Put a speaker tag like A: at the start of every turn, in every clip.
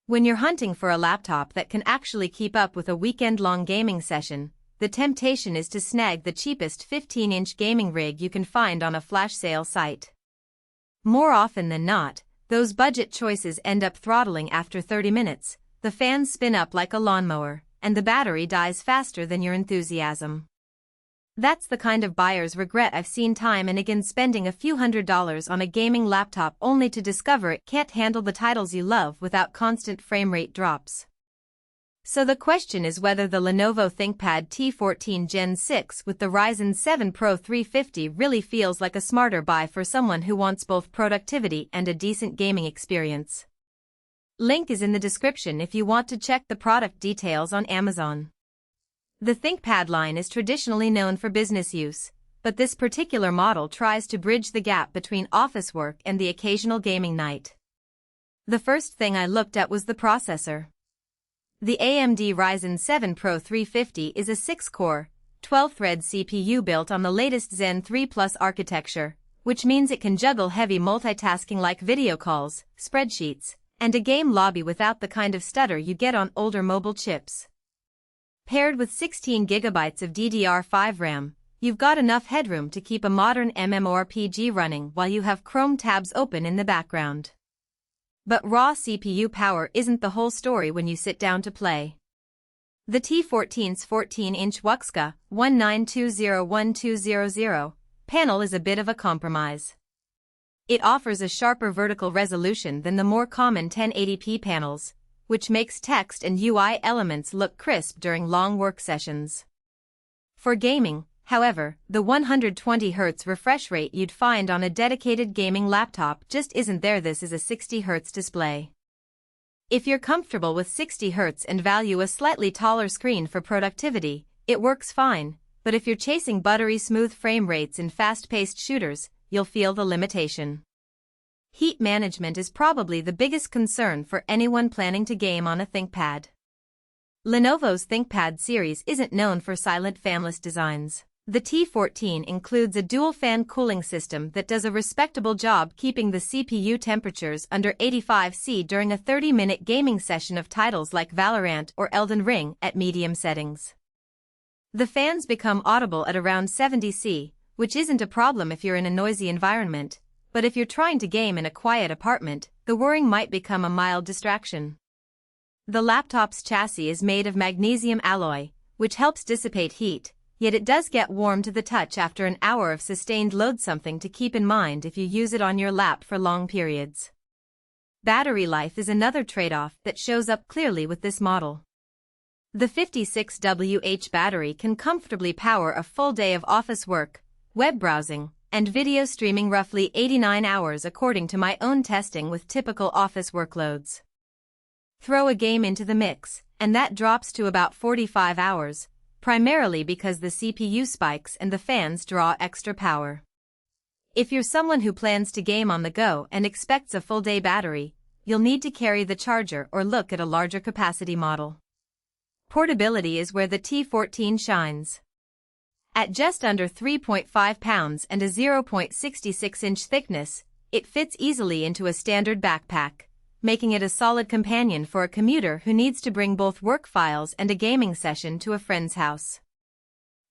A: When you're hunting for a laptop that can actually keep up with a weekend-long gaming session, the temptation is to snag the cheapest 15-inch gaming rig you can find on a flash sale site. More often than not, those budget choices end up throttling after 30 minutes, the fans spin up like a lawnmower, and the battery dies faster than your enthusiasm. That's the kind of buyer's regret I've seen time and again, spending a few $100s on a gaming laptop only to discover it can't handle the titles you love without constant frame rate drops. So the question is whether the Lenovo ThinkPad T14 Gen 6 with the Ryzen 7 Pro 350 really feels like a smarter buy for someone who wants both productivity and a decent gaming experience. Link is in the description if you want to check the product details on Amazon. The ThinkPad line is traditionally known for business use, but this particular model tries to bridge the gap between office work and the occasional gaming night. The first thing I looked at was the processor. The AMD Ryzen 7 Pro 350 is a 6-core, 12-thread CPU built on the latest Zen 3 Plus architecture, which means it can juggle heavy multitasking like video calls, spreadsheets, and a game lobby without the kind of stutter you get on older mobile chips. Paired with 16 GB of DDR5 RAM, you've got enough headroom to keep a modern MMORPG running while you have Chrome tabs open in the background. But raw CPU power isn't the whole story when you sit down to play. The T14's 14-inch WUXGA 19201200 panel is a bit of a compromise. It offers a sharper vertical resolution than the more common 1080p panels, which makes text and UI elements look crisp during long work sessions. For gaming, however, the 120Hz refresh rate you'd find on a dedicated gaming laptop just isn't there. This is a 60Hz display. If you're comfortable with 60Hz and value a slightly taller screen for productivity, it works fine, but if you're chasing buttery smooth frame rates in fast-paced shooters, you'll feel the limitation. Heat management is probably the biggest concern for anyone planning to game on a ThinkPad. Lenovo's ThinkPad series isn't known for silent fanless designs. The T14 includes a dual-fan cooling system that does a respectable job keeping the CPU temperatures under 85°C during a 30-minute gaming session of titles like Valorant or Elden Ring at medium settings. The fans become audible at around 70°C, which isn't a problem if you're in a noisy environment, but if you're trying to game in a quiet apartment, the whirring might become a mild distraction. The laptop's chassis is made of magnesium alloy, which helps dissipate heat, yet it does get warm to the touch after an hour of sustained load, something to keep in mind if you use it on your lap for long periods. Battery life is another trade-off that shows up clearly with this model. The 56Wh battery can comfortably power a full day of office work, web browsing, and video streaming, roughly 89 hours according to my own testing with typical office workloads. Throw a game into the mix, and that drops to about 45 hours, primarily because the CPU spikes and the fans draw extra power. If you're someone who plans to game on the go and expects a full-day battery, you'll need to carry the charger or look at a larger capacity model. Portability is where the T14 shines. At just under 3.5 pounds and a 0.66-inch thickness, it fits easily into a standard backpack, making it a solid companion for a commuter who needs to bring both work files and a gaming session to a friend's house.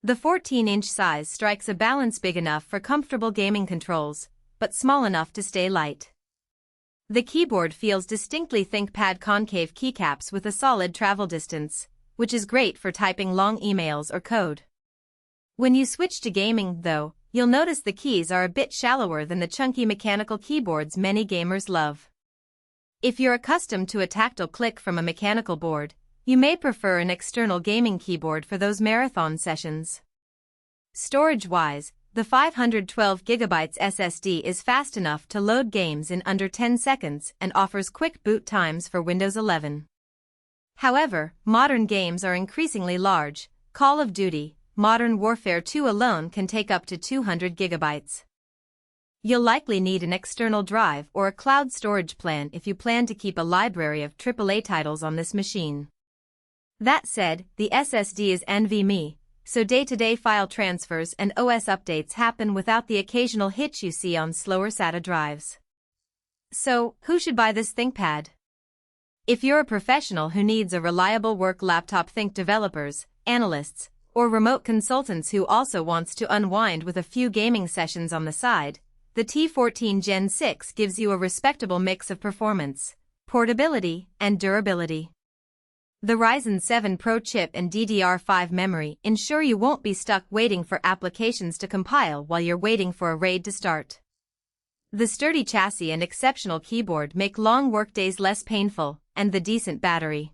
A: The 14-inch size strikes a balance big enough for comfortable gaming controls, but small enough to stay light. The keyboard feels distinctly ThinkPad concave keycaps with a solid travel distance, which is great for typing long emails or code. When you switch to gaming, though, you'll notice the keys are a bit shallower than the chunky mechanical keyboards many gamers love. If you're accustomed to a tactile click from a mechanical board, you may prefer an external gaming keyboard for those marathon sessions. Storage-wise, the 512GB SSD is fast enough to load games in under 10 seconds and offers quick boot times for Windows 11. However, modern games are increasingly large. Call of Duty, Modern Warfare 2 alone can take up to 200 GB. You'll likely need an external drive or a cloud storage plan if you plan to keep a library of AAA titles on this machine. That said, the SSD is NVMe, so day-to-day file transfers and OS updates happen without the occasional hitch you see on slower SATA drives. So, who should buy this ThinkPad? If you're a professional who needs a reliable work laptop, think developers, analysts, or remote consultants who also wants to unwind with a few gaming sessions on the side, the T14 Gen 6 gives you a respectable mix of performance, portability, and durability. The Ryzen 7 Pro chip and DDR5 memory ensure you won't be stuck waiting for applications to compile while you're waiting for a raid to start. The sturdy chassis and exceptional keyboard make long workdays less painful, and the decent battery